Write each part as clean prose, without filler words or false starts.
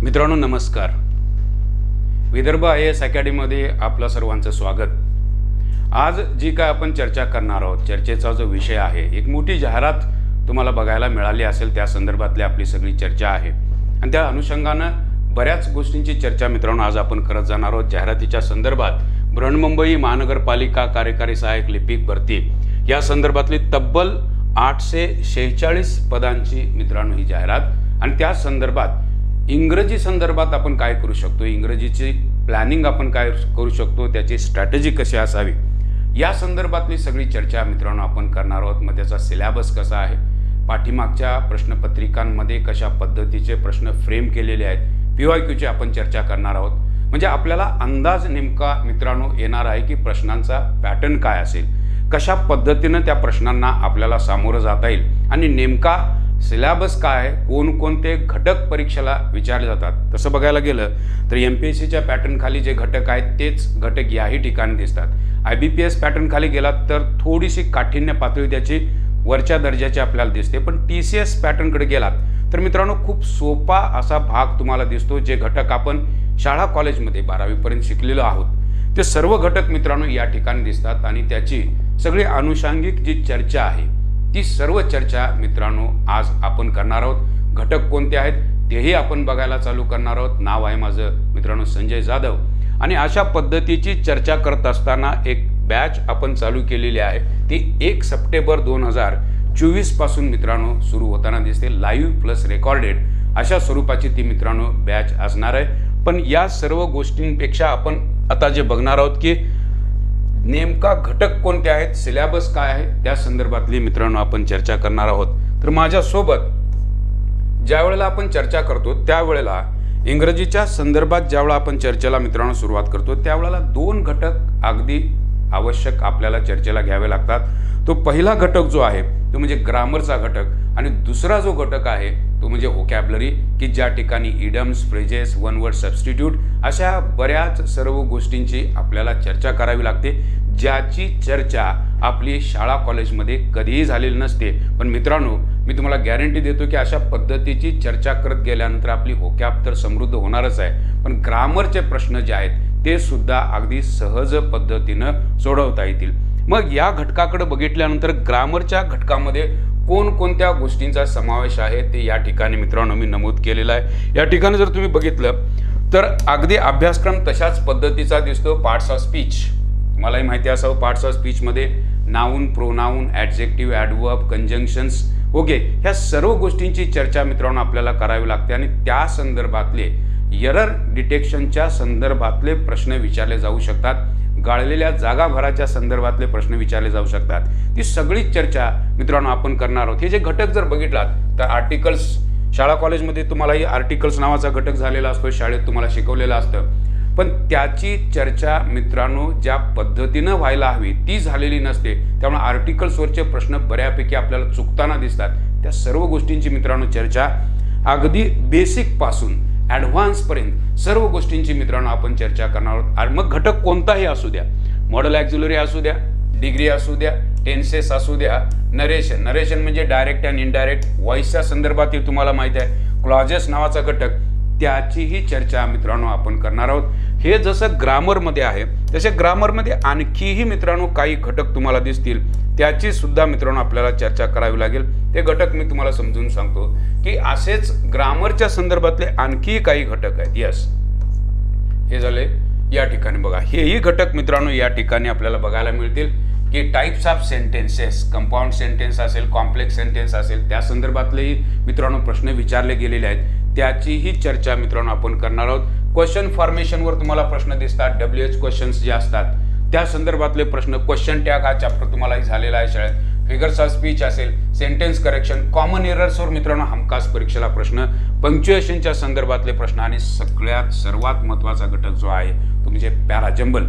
मित्रांनो नमस्कार. विदर्भ IAS अकॅडमीमध्ये आपलं सर्वांचं स्वागत. आज जी काय आपण चर्चा करणार आहोत, चर्चेचा जो विषय आहे, एक मोठी जाहिरात तुम्हाला बघायला मिळाली असेल, त्या संदर्भातली आपली सगळी चर्चा आहे आणि त्या अनुषंगानं बऱ्याच गोष्टींची चर्चा मित्रांनो आज आपण करत जाणार आहोत. जाहिरातीच्या संदर्भात बृहन्मुंबई महानगरपालिका कार्यकारी सहाय्यक लिपिक भरती या संदर्भातली तब्बल 846 पदांची मित्रांनो ही जाहिरात आणि त्या संदर्भात इंग्रजी संदर्भात आपण काय करू शकतो, इंग्रजीची प्लॅनिंग आपण काय करू शकतो, त्याची स्ट्रॅटेजी कशी असावी या संदर्भातली सगळी चर्चा मित्रांनो आपण करणार आहोत. मग त्याचा सिलेबस कसा आहे, पाठीमागच्या प्रश्नपत्रिकांमध्ये कशा पद्धतीचे प्रश्न फ्रेम केलेले आहेत, PYQची आपण चर्चा करणार आहोत. म्हणजे आपल्याला अंदाज नेमका मित्रांनो येणार आहे की प्रश्नांचा पॅटर्न काय असेल, कशा पद्धतीनं त्या प्रश्नांना आपल्याला सामोरं जाता येईल आणि नेमका सिलेबस काय आहे, कोणकोणते घटक परीक्षेला विचारले जातात. तसं बघायला गेलं तर MPSCच्या पॅटर्न खाली जे घटक आहेत तेच घटक याही ठिकाणी दिसतात. IBPS पॅटर्न खाली गेलात तर थोडीशी काठिण्य पातळी त्याची वरच्या दर्जाची आपल्याला दिसते, पण TCS पॅटर्नकडे गेलात तर मित्रांनो खूप सोपा असा भाग तुम्हाला दिसतो. जे घटक आपण शाळा कॉलेजमध्ये 12वीपर्यंत शिकलेलो आहोत ते सर्व घटक मित्रांनो या ठिकाणी दिसतात आणि त्याची सगळी अनुषंगिक जी चर्चा आहे ती सर्व चर्चा मित्रांनो आज आपण करणार आहोत. घटक कोणते आहेत तेही आपण बघायला चालू करणार आहोत. नाव आहे माझं मित्रांनो संजय जाधव आणि अशा पद्धतीची चर्चा करत असताना एक बॅच आपण चालू केलेली आहे. ती 1 सप्टेंबर 2024 पासून मित्रांनो सुरू होताना दिसते. लाईव्ह प्लस रेकॉर्डेड अशा स्वरूपाची ती मित्रांनो बॅच असणार आहे. पण या सर्व गोष्टींपेक्षा आपण आता जे बघणार आहोत की नेमका घटक कोणते आहेत, सिलेबस काय आहे, त्या संदर्भातली मित्रांनो आपण चर्चा करणार आहोत. तर माझ्यासोबत ज्या वेळेला आपण चर्चा करतो त्यावेळेला इंग्रजीच्या संदर्भात ज्यावेळेला आपण चर्चेला मित्रांनो सुरुवात करतो त्यावेळेला 2 घटक अगदी आवश्यक आपल्याला चर्चेला घ्यावे लागतात. तो पहिला घटक जो आहे तो म्हणजे ग्रामरचा घटक आणि दुसरा जो घटक आहे तो म्हणजे व्होकॅब्युलरी, की ज्या ठिकाणी इडम्स, फ्रेजेस, वन वर्ड सबस्टिट्यूट अशा बऱ्याच सर्व गोष्टींची आपल्याला चर्चा करावी लागते, ज्याची चर्चा आपली शाळा कॉलेजमध्ये कधीही झालेली नसते. पण मित्रांनो मी तुम्हाला गॅरंटी देतो की अशा पद्धतीची चर्चा करत गेल्यानंतर आपली व्होकॅब तर समृद्ध होणारच आहे, पण ग्रामरचे प्रश्न जे आहेत ते सुद्धा अगदी सहज पद्धतीनं सोडवता येतील. मग या घटकाकडे बघितल्यानंतर ग्रामरच्या घटकामध्ये कोणकोणत्या गोष्टींचा समावेश आहे ते या ठिकाणी मित्रांनो मी नमूद केलेला आहे. या ठिकाणी जर तुम्ही बघितलं तर अगदी अभ्यासक्रम तशाच पद्धतीचा दिसतो. पार्ट्स ऑफ स्पीच मलाही माहिती असावं. पार्ट्स ऑफ स्पीचमध्ये noun, pronoun, adjective, adverb, conjunctions, okay, ह्या सर्व गोष्टींची चर्चा मित्रांनो आपल्याला करावी लागते आणि त्या संदर्भातले एरर डिटेक्शनच्या संदर्भातले प्रश्न विचारले जाऊ शकतात. गाळलेल्या जागा भराच्या संदर्भातले प्रश्न विचारले जाऊ शकतात. ती सगळी चर्चा मित्रांनो आपण करणार आहोत. हे जे घटक जर बघितलात तर आर्टिकल्स, शाळा कॉलेजमध्ये तुम्हालाही आर्टिकल्स नावाचा घटक झालेला असतो, शाळेत तुम्हाला शिकवलेलं असतं, पण त्याची चर्चा मित्रांनो ज्या पद्धतीनं व्हायला हवी ती झालेली नसते. त्यामुळे आर्टिकल्सवरचे प्रश्न बऱ्यापैकी आपल्याला चुकताना दिसतात. त्या सर्व गोष्टींची मित्रांनो चर्चा अगदी बेसिक पासून ॲडव्हान्सपर्यंत सर्व गोष्टींची मित्रांनो आपण चर्चा करणार आहोत. मग घटक कोणताही असू द्या, मॉडल ॲक्झिलरी असू द्या, डिग्री असू द्या, टेन्सेस असू द्या, नरेशन म्हणजे डायरेक्ट अँड इनडायरेक्ट, व्हॉइसच्या संदर्भातील तुम्हाला माहिती आहे, क्लॉजेस नावाचा घटक, त्याचीही चर्चा मित्रांनो आपण करणार आहोत. हे जसं ग्रामरमध्ये आहे तसे ग्रामरमध्ये आणखीही मित्रांनो काही घटक तुम्हाला दिसतील, त्याची सुद्धा मित्रांनो आपल्याला चर्चा करावी लागेल. ते घटक मी तुम्हाला समजून सांगतो की असेच ग्रामरच्या संदर्भातले आणखी काही घटक आहेत. यस, हे झाले या ठिकाणी बघा. हेही घटक मित्रांनो या ठिकाणी आपल्याला बघायला मिळतील की types of sentences, compound sentence असेल, कॉम्प्लेक्स सेंटेन्स असेल, त्या संदर्भातलेही मित्रांनो प्रश्न विचारले गेलेले आहेत. त्याचीही चर्चा मित्रांनो आपण करणार आहोत. क्वेश्चन फॉर्मेशनवर तुम्हाला प्रश्न दिसतात, WH क्वेश्चन्स जे असतात त्या संदर्भातले प्रश्न, क्वेश्चन टॅग हा चॅप्टर तुम्हालाही झालेला आहे शाळेत, फिगर्स ऑफ स्पीच असेल, सेंटेन्स करेक्शन, कॉमन एरर्सवर मित्रांनो हमखास परीक्षेला प्रश्न, पंक्च्युएशनच्या संदर्भातले प्रश्न आणि सगळ्यात सर्वात महत्त्वाचा घटक जो आहे तो म्हणजे पॅराजंबल.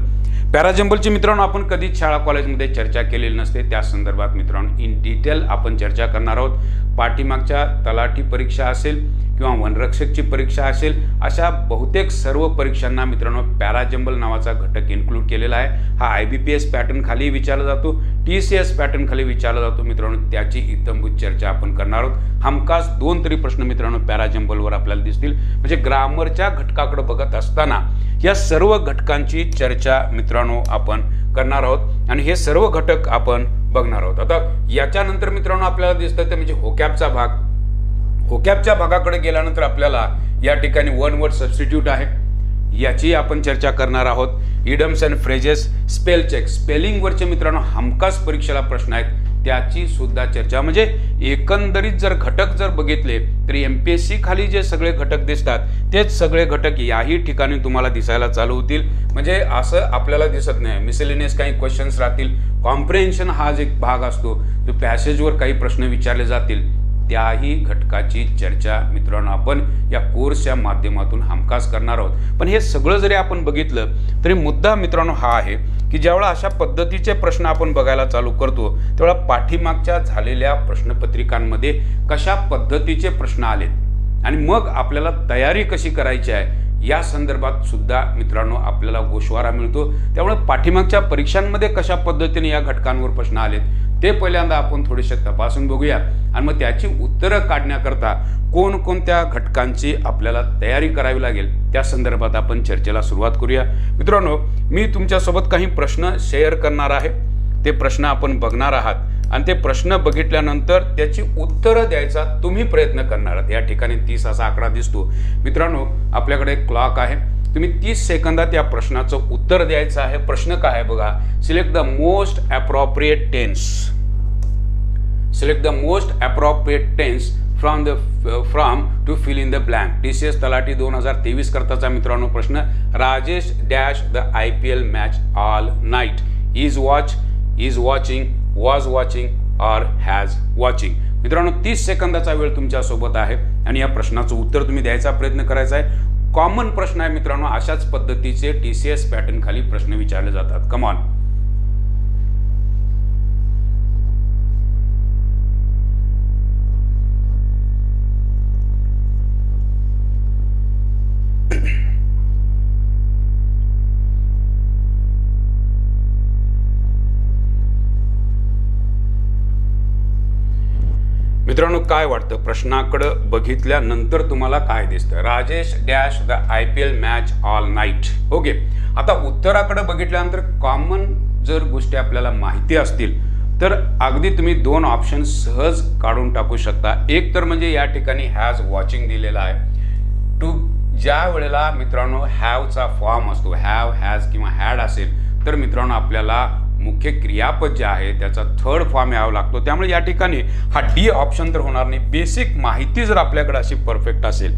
पॅराजंबलची मित्रांनो आपण कधीच शाळा कॉलेजमध्ये चर्चा केलेली नसते. त्या संदर्भात मित्रांनो इन डिटेल आपण चर्चा करणार आहोत. पाठीमागच्या तलाठी परीक्षा असेल किंवा वनरक्षकची परीक्षा असेल, अशा बहुतेक सर्व परीक्षांना मित्रांनो पॅराजंबल नावाचा घटक इन्क्लूड केलेला आहे. हा IBPS पॅटर्न खाली विचारला जातो, TCS पॅटर्न खाली विचारला जातो. मित्रांनो त्याची इत्थंभूत चर्चा आपण करणार आहोत. हमखास 2 तरी प्रश्न मित्रांनो पॅराजंबलवर आपल्याला दिसतील. म्हणजे ग्रामरच्या घटकाकडे बघत असताना या सर्व घटकांची चर्चा मित्रांनो आपण करणार आहोत आणि हे सर्व घटक आपण बघणार आहोत. आता याच्यानंतर मित्रांनो आपल्याला दिसतं ते म्हणजे होकॅबचा भाग. होकॅबच्या भागाकडे गेल्यानंतर आपल्याला या ठिकाणी वन वर्ड सबस्टिट्यूट आहे, याची आपण चर्चा करणार आहोत. इडम्स अँड फ्रेजेस, स्पेल चेक, स्पेलिंगवरचे मित्रांनो हमखास परीक्षेला प्रश्न आहेत, त्याची सुद्धा चर्चा. म्हणजे एकंदरीत जर घटक जर बघितले तरी MPSC खाली जे सगळे घटक दिसतात तेच सगळे घटक याही ठिकाणी तुम्हाला दिसायला चालू होतील. म्हणजे असं आपल्याला दिसत नाही मिसलेनियस काही क्वेश्चन्स राहतील. कॉम्प्रिहेन्शन हा जो एक भाग असतो, जो पॅसेजवर काही प्रश्न विचारले जातील, त्याही घटकाची चर्चा मित्रांनो आपण या कोर्सच्या माध्यमातून हमखास करणार आहोत. पण हे सगळं जरी आपण बघितलं तरी मुद्दा मित्रांनो हा आहे की ज्यावेळा अशा पद्धतीचे प्रश्न आपण बघायला चालू करतो त्यावेळा पाठीमागच्या झालेल्या प्रश्नपत्रिकांमध्ये कशा पद्धतीचे प्रश्न आलेत आणि मग आपल्याला तयारी कशी करायची आहे या संदर्भात सुद्धा मित्रांनो आपल्याला गोषवारा मिळतो. त्यामुळे पाठीमागच्या परीक्षांमध्ये कशा पद्धतीने या घटकांवर प्रश्न आलेत ते पहिल्यांदा आपण थोडेसे तपासून बघूया आणि मग त्याची उत्तरं काढण्याकरता कोणकोणत्या घटकांची आपल्याला तयारी करावी लागेल त्या संदर्भात आपण चर्चेला सुरुवात करूया. मित्रांनो मी तुमच्यासोबत काही प्रश्न शेअर करणार आहे, ते प्रश्न आपण बघणार आहात आणि ते प्रश्न बघितल्यानंतर त्याची उत्तरं द्यायचा तुम्ही प्रयत्न करणार आहात. या ठिकाणी 30 असा आकडा दिसतो. मित्रांनो आपल्याकडे क्लॉक आहे, तुम्ही 30 सेकंदात या प्रश्नाचं उत्तर द्यायचं आहे. प्रश्न काय आहे बघा, select the most appropriate tense. Select the most appropriate tense from to fill in the blank. TCS तलाठी 2023 करताचा मित्रांनो प्रश्न. Rajesh dash the IPL match all night. Is watching, was watching or has watching. मित्रांनो 30 सेकंदाचा वेळ तुमच्या सोबत आहे आणि या प्रश्नाचं उत्तर तुम्ही द्यायचा प्रयत्न करायचा आहे. कॉमन प्रश्न आहे मित्रांनो, अशाच पद्धतीचे TCS पॅटर्न खाली प्रश्न विचारले जातात. Come on. मित्रांनो काय वाटतं प्रश्नाकडे बघितल्यानंतर तुम्हाला काय दिसतं? Rajesh dash the IPL match all night. Okay, आता उत्तराकडे बघितल्यानंतर कॉमन जर गोष्टी आपल्याला माहिती असतील तर अगदी तुम्ही 2 ऑप्शन सहज काढून टाकू शकता. एक तर म्हणजे या ठिकाणी हॅज वॉचिंग दिलेला आहे. टू ज्या वेळेला मित्रांनो हॅवचा फॉर्म असतो, हॅव, हॅज किंवा हॅड असेल तर मित्रांनो आपल्याला मुख्य क्रियापद जे आहे त्याचा थर्ड फॉर्म यावा लागतो. त्यामुळे या ठिकाणी हा D ऑप्शन तर होणार नाही. बेसिक माहिती जर आपल्याकडे अशी परफेक्ट असेल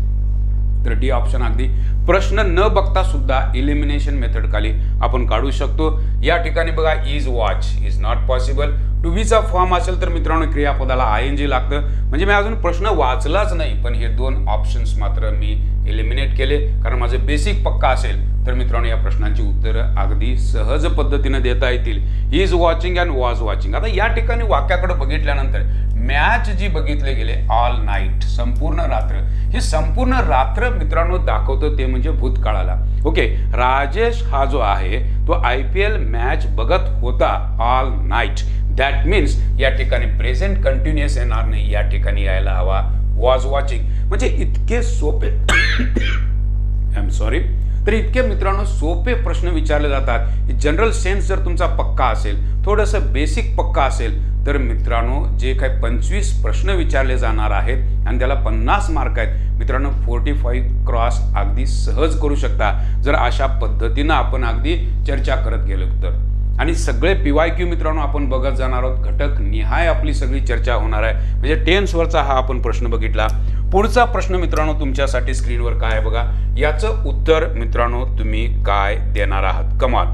तर D ऑप्शन अगदी प्रश्न न बघता सुद्धा इलिमिनेशन मेथड खाली आपण काढू शकतो. या ठिकाणी बघा is watch is not possible. To बीचा फॉर्म असेल तर मित्रांनो क्रियापदाला ING लागतं. म्हणजे मी अजून प्रश्न वाचलाच नाही पण हे 2 ऑप्शन्स मात्र मी एलिमिनेट केले कारण माझं बेसिक पक्का असेल तर मित्रांनो या प्रश्नांची उत्तरं अगदी सहज पद्धतीने देता येतील. Is watching and was watching. आता या ठिकाणी वाक्याकडे बघितल्यानंतर मॅच जी बघितले गेले ऑल नाईट, संपूर्ण रात्र. ही संपूर्ण रात्र मित्रांनो दाखवतो ते म्हणजे भूतकाळाला. ओके, राजेश हा जो आहे तो IPL मॅच बघत होता ऑल नाईट. दॅट मीन्स या ठिकाणी प्रेझेंट कंटिन्युअस येणार नाही, या ठिकाणी यायला हवा वॉज वॉचिंग. म्हणजे इतके सोपे आय एम सॉरी तर इतके मित्रांनो सोपे प्रश्न विचारले जातात. जनरल सेन्स जर तुमचा पक्का असेल, थोडंसं बेसिक पक्का असेल तर मित्रांनो जे काही 25 प्रश्न विचारले जाणार आहेत आणि त्याला 50 मार्क आहेत मित्रांनो 45 क्रॉस अगदी सहज करू शकता जर अशा पद्धतीनं आपण अगदी चर्चा करत गेलो तर. आणि सगळे PYQ मित्रांनो आपण बघत जाणार आहोत. घटक निहाय आपली सगळी चर्चा होणार आहे. म्हणजे टेन्सवरचा हा आपण प्रश्न बघितला. पुढचा प्रश्न मित्रांनो तुमच्यासाठी स्क्रीनवर काय आहे बघा. याचं उत्तर मित्रांनो तुम्ही काय देणार आहात? कमाल,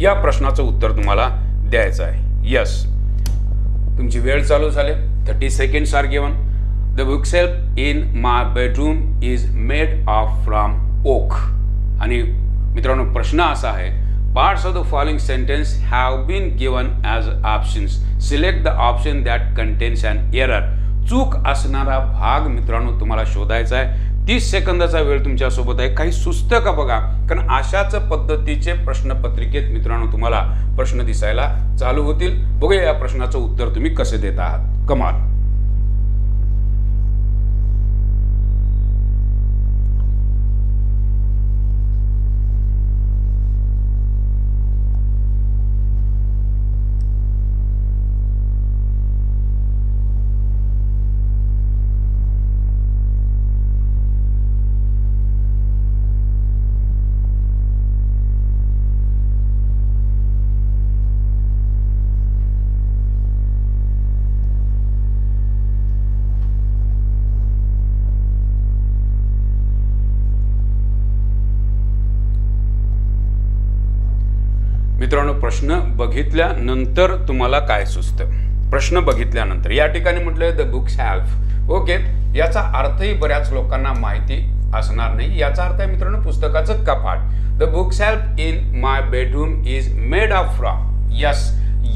या प्रश्नाचं उत्तर तुम्हाला द्यायचं आहे. यस, तुमची वेळ चालू झाली. 30 seconds are given. The bookshelf in my bedroom is made of from oak. आणि मित्रांनो प्रश्न असा आहे, parts of the following sentence have been given as options. Select the option that contains an error. चूक असणारा भाग मित्रांनो तुम्हाला शोधायचा आहे। 30 सेकंदाचा वेळ तुमच्यासोबत आहे। काही सुचतं का बघा, कारण अशाच पद्धतीचे प्रश्नपत्रिकेत मित्रांनो तुम्हाला प्रश्न दिसायला चालू होतील। बघूया या प्रश्नाचं उत्तर तुम्ही कसे देत आहात। कमाल। मित्रांनो, प्रश्न बघितल्यानंतर तुम्हाला काय सुचतं? प्रश्न बघितल्यानंतर या ठिकाणी म्हटलंय द बुक शेल्फ। ओके, याचा अर्थही बऱ्याच लोकांना माहिती असणार नाही। याचा अर्थ आहे मित्रांनो पुस्तकाचं कपाट। The book shelf in my bedroom is made of from. Yes,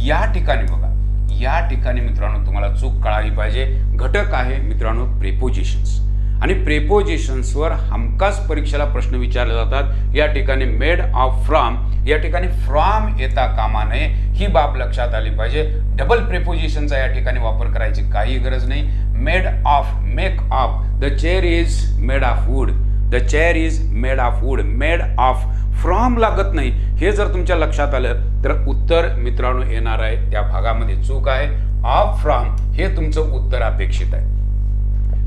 या ठिकाणी बघा, या ठिकाणी मित्रांनो तुम्हाला चूक कळाली पाहिजे। घटक आहे मित्रांनो प्रेपोजिशन्स, आणि प्रेपोजिशन्सवर हमखास परीक्षेला प्रश्न विचारले जातात। या ठिकाणी मेड ऑफ फ्रॉम, या ठिकाणी फ्रॉम येता कामा नये, ही बाब लक्षात आली पाहिजे। डबल प्रेपोजिशनचा या ठिकाणी वापर करायची काही गरज नाही। Made of, make of, the chair is made of wood, the chair is made of wood, made of, from लागत नाही। हे जर तुमच्या लक्षात आलं तर उत्तर मित्रांनो येणार आहे त्या भागामध्ये चूक आहे। ऑफ फ्रॉम हे तुमचं उत्तर अपेक्षित आहे।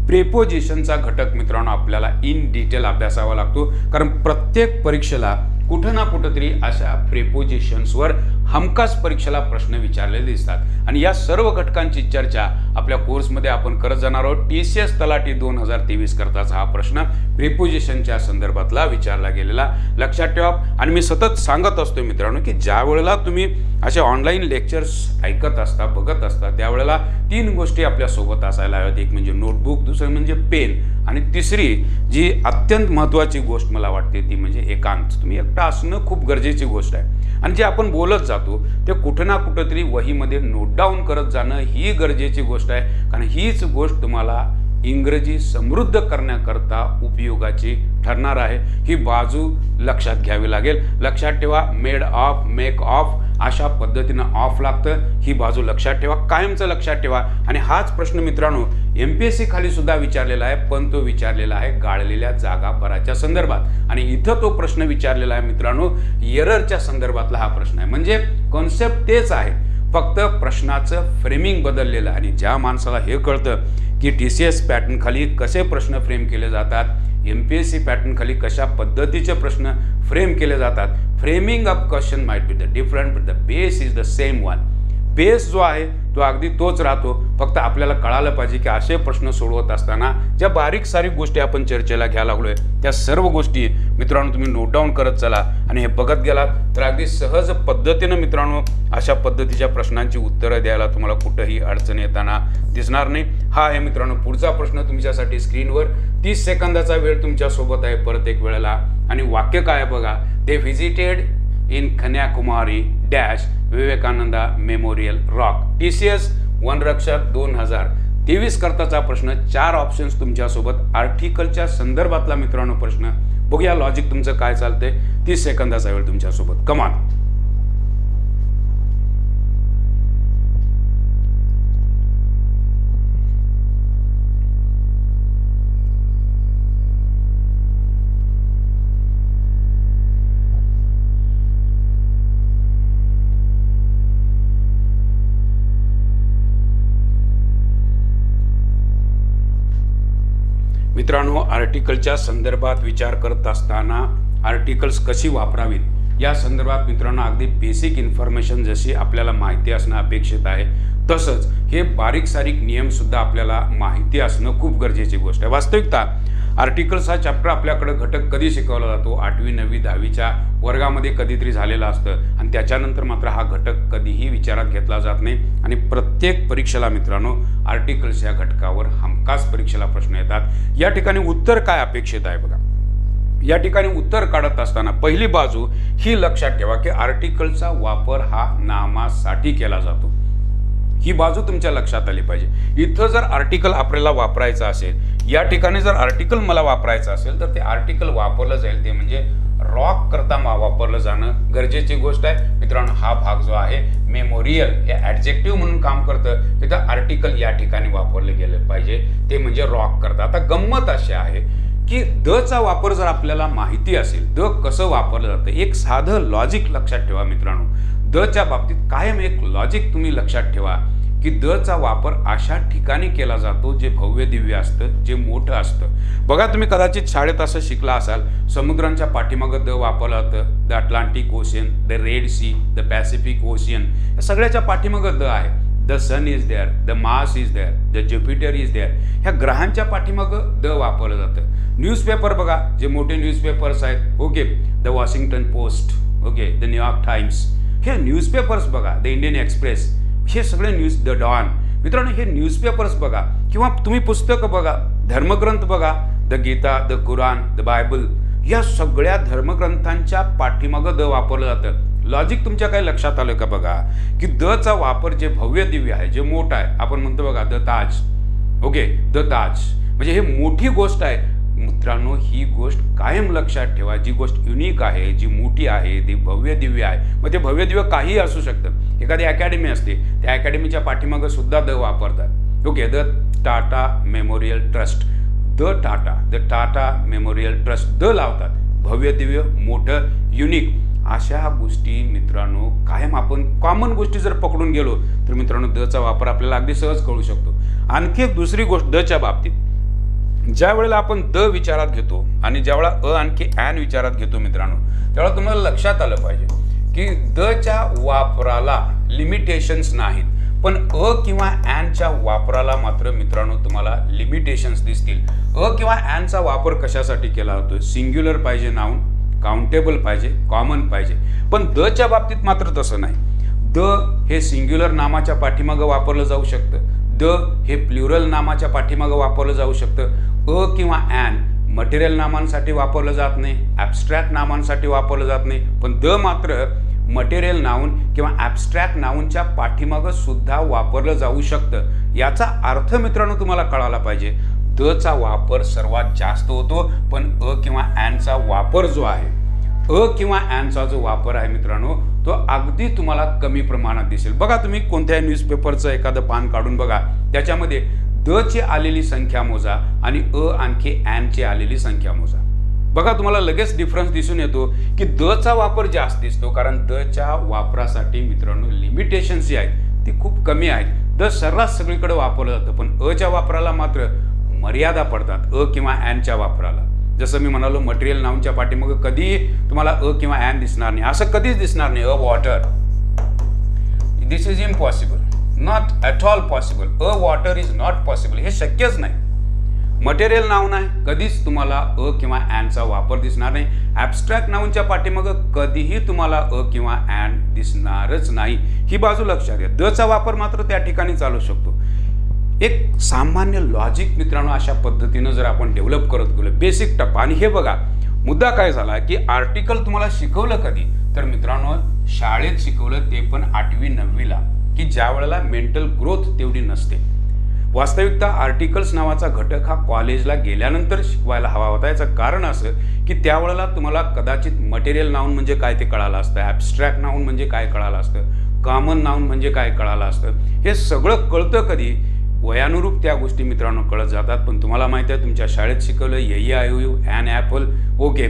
प्रेपोजिशनचा घटक मित्रांनो आपल्याला इन डिटेल अभ्यासावा लागतो, कारण प्रत्येक परीक्षेला कुठं ना कुठंतरी अशा प्रेपोजिशन्सवर हमखास परीक्षेला प्रश्न विचारलेले दिसतात। आणि या सर्व घटकांची चर्चा आपल्या कोर्समध्ये आपण करत जाणार आहोत। TCS तलाठी 2023 करताचा हा प्रश्न प्रेपोजिशनच्या संदर्भातला विचारला गेलेला लक्षात ठेवा। आणि मी सतत सांगत असतो मित्रांनो की ज्या वेळेला तुम्ही असे ऑनलाईन लेक्चर्स ऐकत असता, बघत असता, त्यावेळेला 3 गोष्टी आपल्या सोबत असायला हव्यात। एक म्हणजे नोटबुक, दुसरं म्हणजे पेन, आणि तिसरी जी अत्यंत महत्त्वाची गोष्ट मला वाटते ती म्हणजे एकांत। तुम्ही एकटा असणं खूप गरजेची गोष्ट आहे, आणि जे आपण बोलत जातो ते कुठं ना कुठंतरी वहीमध्ये नोट डाऊन करत जाणं ही गरजेची गोष्ट आहे, कारण हीच गोष्ट तुम्हाला इंग्रजी समृद्ध करण्याकरता उपयोगाची ठरणार आहे। ही बाजू लक्षात घ्यावी लागेल। लक्षात ठेवा, मेड ऑफ, मेक ऑफ अशा पद्धतीनं ऑफ लागतं, ही बाजू लक्षात ठेवा, कायमचं लक्षात ठेवा। आणि हाच प्रश्न मित्रांनो MPSC खाली सुद्धा विचारलेला आहे, पण तो विचारलेला आहे गाळलेल्या जागा भराच्या संदर्भात, आणि इथं तो प्रश्न विचारलेला आहे मित्रांनो एररच्या संदर्भातला हा प्रश्न आहे। म्हणजे कॉन्सेप्ट तेच आहे, फक्त प्रश्नाचं फ्रेमिंग बदललेलं आहे। आणि ज्या माणसाला हे कळतं की TCS पॅटर्न खाली कसे प्रश्न फ्रेम केले जातात, MPSC पॅटर्न खाली कशा पद्धतीचे प्रश्न फ्रेम केले जातात, framing of question might be the different but the base is the same one. Base जो आहे तो अगदी तोच राहतो, फक्त आपल्याला कळालं पाहिजे की असे प्रश्न सोडवत असताना ज्या बारीक सारीक गोष्टी आपण चर्चेला घ्यायला लागलोय त्या सर्व गोष्टी मित्रांनो तुम्ही नोट डाऊन करत चला, आणि हे बघत गेलात तर अगदी सहज पद्धतीनं मित्रांनो अशा पद्धतीच्या प्रश्नांची उत्तरं द्यायला तुम्हाला कुठंही अडचण येताना दिसणार नाही। हा आहे मित्रांनो पुढचा प्रश्न तुमच्यासाठी स्क्रीनवर। 30 सेकंदाचा वेळ तुमच्या सोबत आहे परत एक वेळेला, आणि वाक्य काय बघा, they visited in Kanyakumari dash Vivekananda memorial rock. TCS वनरक्षक 2023 करताचा प्रश्न। 4 ऑप्शन्स तुमच्यासोबत आर्टिकलच्या संदर्भातला मित्रांनो प्रश्न। बघूया लॉजिक तुमचं काय चालतंय। 30 सेकंदाचा वेळ तुमच्यासोबत, कमान। मित्रांनो, आर्टिकलच्या संदर्भात विचार करत असताना आर्टिकल्स कशी वापरावीत या संदर्भात मित्रांनो अगदी बेसिक इन्फॉर्मेशन जशी आपल्याला माहिती असणं अपेक्षित आहे, तसंच हे बारीक सारीक नियम सुद्धा आपल्याला माहिती असणं खूप गरजेची गोष्ट आहे। वास्तविकता आर्टिकल्स हा चॅप्टर आपल्याकडे घटक कधी शिकवला जातो, 8वी 9वी 10वीच्या वर्गामध्ये कधीतरी झालेला असतं, आणि त्याच्यानंतर मात्र हा घटक कधीही विचारात घेतला जात नाही। आणि प्रत्येक परीक्षेला मित्रांनो आर्टिकल्स या घटकावर हमखास परीक्षेला प्रश्न येतात। या ठिकाणी उत्तर काय अपेक्षित आहे बघा, या ठिकाणी उत्तर काढत असताना पहिली बाजू ही लक्षात ठेवा की आर्टिकलचा वापर हा नामासाठी केला जातो। ही बाजू तुमच्या लक्षात आली पाहिजे। इथं जर आर्टिकल आपल्याला वापरायचं असेल, या ठिकाणी जर आर्टिकल मला वापरायचं असेल तर ते आर्टिकल वापरलं जाईल, ते म्हणजे रॉक करता वापरलं जाणं गरजेची गोष्ट आहे मित्रांनो। हा भाग जो आहे मेमोरियल हे ऍडजेक्टिव्ह म्हणून काम करतं, तिथं आर्टिकल या ठिकाणी वापरले गेले पाहिजे, ते म्हणजे रॉक करता। आता गंमत अशी आहे की द चा वापर जर आपल्याला माहिती असेल, द कसं वापरलं जातं, एक साधं लॉजिक लक्षात ठेवा मित्रांनो। द च्या बाबतीत कायम एक लॉजिक तुम्ही लक्षात ठेवा की द चा वापर अशा ठिकाणी केला जातो जे भव्य दिव्य असतं, जे मोठं असतं। बघा तुम्ही कदाचित शाळेत असं शिकला असाल, समुद्रांच्या पाठीमागं द वापरलं जातं, the Atlantic Ocean, the Red Sea, the Pacific Ocean, या सगळ्याच्या पाठीमागं द आहे। The sun is there, the Mars is there, the Jupiter is there, ह्या ग्रहांच्या पाठीमागं द वापरलं जातं। न्यूजपेपर बघा, जे मोठे न्यूजपेपर्स आहेत, okay, the Washington post, okay, the New York times, हे न्यूजपेपर्स बघा, द इंडियन एक्सप्रेस, हे सगळे न्यूज, द डॉन, मित्रांनो हे न्यूजपेपर्स बघा, किंवा तुम्ही पुस्तकं बघा, धर्मग्रंथ बघा, the Gita, the Quran, the Bible, या सगळ्या धर्मग्रंथांच्या पाठीमागं द वापरलं जातं। लॉजिक तुमच्या काही लक्षात आलं का बघा, की द चा वापर जे भव्य दिव्य आहे, जे मोठं आहे, आपण म्हणतो बघा द ताज, ओके, द ताज, म्हणजे हे मोठी गोष्ट आहे मित्रांनो। ही गोष्ट कायम लक्षात ठेवा, जी गोष्ट युनिक आहे, जी मोठी आहे, ती भव्य दिव्य आहे। मग ते भव्य दिव्य काही असू शकतं, एखादी अकॅडमी असते, त्या अकॅडमीच्या पाठीमागं सुद्धा द वापरतात, okay, the Tata memorial trust, the Tata memorial trust, the लावतात, भव्य दिव्य, मोठं, युनिक, अशा गोष्टी मित्रांनो कायम आपण कॉमन गोष्टी जर पकडून गेलो तर मित्रांनो द चा वापर आपल्याला अगदी सहज कळू शकतो। आणखी एक दुसरी गोष्ट द च्या बाबतीत, ज्या वेळेला आपण द विचारात घेतो आणि ज्या वेळेला आणखी ॲन विचारात घेतो मित्रांनो, त्यावेळेला तुम्हाला लक्षात आलं पाहिजे की द च्या वापराला लिमिटेशन्स नाहीत, पण किंवा ॲनच्या वापराला मात्र मित्रांनो तुम्हाला लिमिटेशन्स दिसतील। किंवा ॲनचा वापर कशासाठी केला जातो, सिंग्युलर पाहिजे नाउन, काउंटेबल पाहिजे, कॉमन पाहिजे, पण द च्या बाबतीत मात्र तसं नाही। द हे सिंग्युलर नामाच्या पाठीमागं वापरलं जाऊ शकतं, द हे प्लुरल नामाच्या पाठीमागं वापरलं जाऊ शकतं, किंवा ॲन मटेरियल नामांसाठी वापरलं जात नाही, ॲब्स्ट्रॅक्ट नामांसाठी वापरलं जात नाही, पण द मात्र मटेरियल नाउन किंवा ॲब्स्ट्रॅक्ट नाउनच्या पाठीमागं सुद्धा वापरलं जाऊ शकतं। याचा अर्थ मित्रांनो तुम्हाला कळायला पाहिजे, द चा वापर सर्वात जास्त होतो, पण किंवा ॲनचा वापर जो आहे, किंवा ॲनचा जो वापर आहे मित्रांनो तो अगदी तुम्हाला कमी प्रमाणात दिसेल। बघा तुम्ही कोणत्याही न्यूजपेपरचं एखादं पान काढून बघा, त्याच्यामध्ये द ची आलेली संख्या मोजा आणि आणखी ॲनची आलेली संख्या मोजा, बघा तुम्हाला लगेच डिफरन्स दिसून येतो की द चा वापर जास्त दिसतो, कारण द च्या वापरासाठी मित्रांनो लिमिटेशन्स जी आहेत ती खूप कमी आहेत। द सर्रास सगळीकडे वापरलं जातं, पण च्या वापराला मात्र मर्यादा पडतात, किंवा ॲनच्या वापराला। जसं मी म्हणालो मटेरियल नाउनच्या पाठीमागं कधी तुम्हाला किंवा ॲन दिसणार नाही, असं कधीच दिसणार नाही। Water, this is impossible, not at all possible, water is not possible, हे शक्यच नाही। मटेरियल नाउन आहे, कधीच तुम्हाला किंवा ॲनचा वापर दिसणार नाही। ॲब्स्ट्रॅक्ट नाउनच्या पाठीमागं कधीही तुम्हाला किंवा ॲन दिसणारच नाही, ही बाजू लक्षात घ्या। द चा वापर मात्र त्या ठिकाणी चालू शकतो। एक सामान्य लॉजिक मित्रांनो अशा पद्धतीनं जर आपण डेव्हलप करत गेलो, बेसिक टप्पा, आणि हे बघा मुद्दा काय झाला की आर्टिकल तुम्हाला शिकवलं कधी, तर मित्रांनो शाळेत शिकवलं, ते पण 8वी 9वीला, की ज्या वेळेला मेंटल ग्रोथ तेवढी नसते। वास्तविकता आर्टिकल्स नावाचा घटक हा कॉलेजला गेल्यानंतर शिकवायला हवा होता। याचं कारण असं की त्यावेळेला तुम्हाला कदाचित मटेरियल नाउन म्हणजे काय ते कळालं असतं, ॲब्स्ट्रॅक्ट नाउन म्हणजे काय कळालं असतं, कॉमन नाउन म्हणजे काय कळालं असतं। हे सगळं कळतं कधी, वयानुरूप त्या गोष्टी मित्रांनो कळत जातात। पण तुम्हाला माहिती आहे तुमच्या शाळेत शिकवलं AEIOU, an apple, okay,